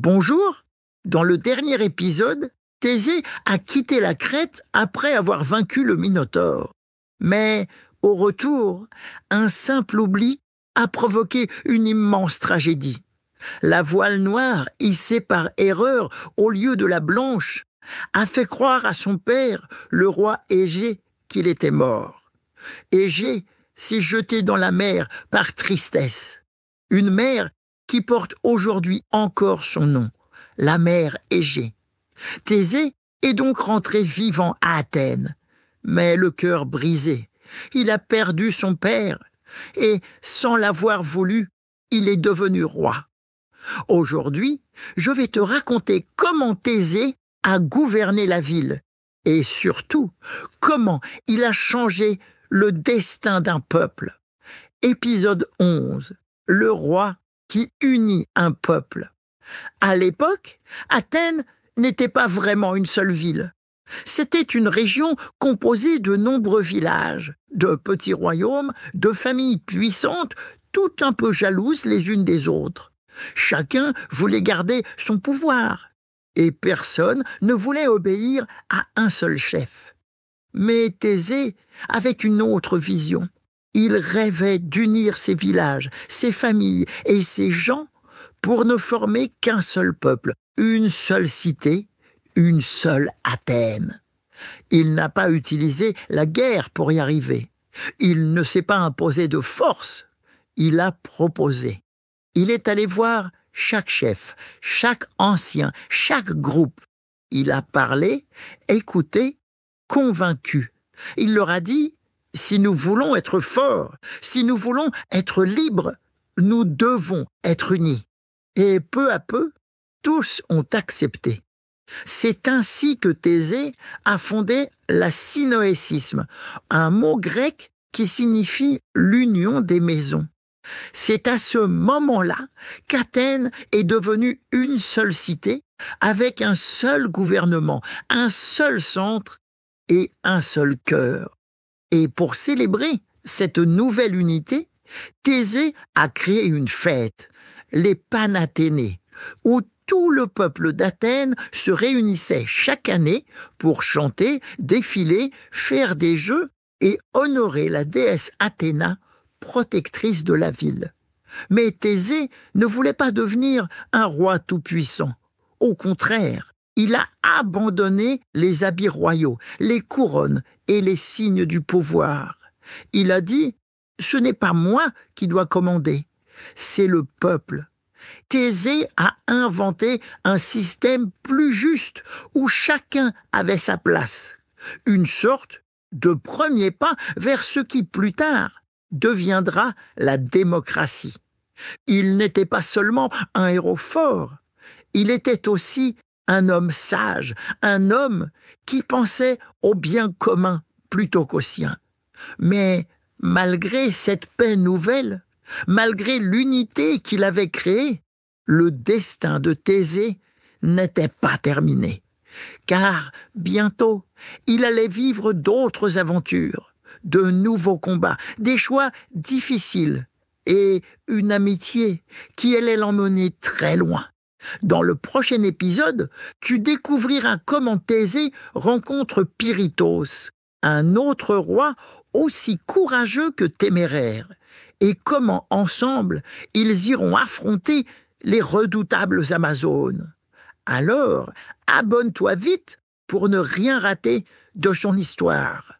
Bonjour. Dans le dernier épisode, Thésée a quitté la Crète après avoir vaincu le Minotaure. Mais, au retour, un simple oubli a provoqué une immense tragédie. La voile noire, hissée par erreur au lieu de la blanche, a fait croire à son père, le roi Égée, qu'il était mort. Égée s'est jeté dans la mer par tristesse. Une mer qui porte aujourd'hui encore son nom, la mer Égée. Thésée est donc rentré vivant à Athènes, mais le cœur brisé. Il a perdu son père et, sans l'avoir voulu, il est devenu roi. Aujourd'hui, je vais te raconter comment Thésée a gouverné la ville et surtout comment il a changé le destin d'un peuple. Épisode 11. Le roi qui unit un peuple. À l'époque, Athènes n'était pas vraiment une seule ville. C'était une région composée de nombreux villages, de petits royaumes, de familles puissantes, toutes un peu jalouses les unes des autres. Chacun voulait garder son pouvoir, et personne ne voulait obéir à un seul chef. Mais Thésée avait une autre vision. Il rêvait d'unir ses villages, ses familles et ses gens pour ne former qu'un seul peuple, une seule cité, une seule Athènes. Il n'a pas utilisé la guerre pour y arriver. Il ne s'est pas imposé de force. Il a proposé. Il est allé voir chaque chef, chaque ancien, chaque groupe. Il a parlé, écouté, convaincu. Il leur a dit: si nous voulons être forts, si nous voulons être libres, nous devons être unis. Et peu à peu, tous ont accepté. C'est ainsi que Thésée a fondé l'asinoécisme, un mot grec qui signifie l'union des maisons. C'est à ce moment-là qu'Athènes est devenue une seule cité, avec un seul gouvernement, un seul centre et un seul cœur. Et pour célébrer cette nouvelle unité, Thésée a créé une fête, les Panathénées, où tout le peuple d'Athènes se réunissait chaque année pour chanter, défiler, faire des jeux et honorer la déesse Athéna, protectrice de la ville. Mais Thésée ne voulait pas devenir un roi tout-puissant. Au contraire, il a abandonné les habits royaux, les couronnes et les signes du pouvoir. Il a dit: ce n'est pas moi qui dois commander, c'est le peuple. Thésée a inventé un système plus juste où chacun avait sa place. Une sorte de premier pas vers ce qui, plus tard, deviendra la démocratie. Il n'était pas seulement un héros fort, il était aussi un homme sage, un homme qui pensait au bien commun plutôt qu'au sien. Mais malgré cette paix nouvelle, malgré l'unité qu'il avait créée, le destin de Thésée n'était pas terminé. Car bientôt, il allait vivre d'autres aventures, de nouveaux combats, des choix difficiles et une amitié qui allait l'emmener très loin. Dans le prochain épisode, tu découvriras comment Thésée rencontre Pirithos, un autre roi aussi courageux que téméraire, et comment ensemble ils iront affronter les redoutables Amazones. Alors, abonne-toi vite pour ne rien rater de son histoire.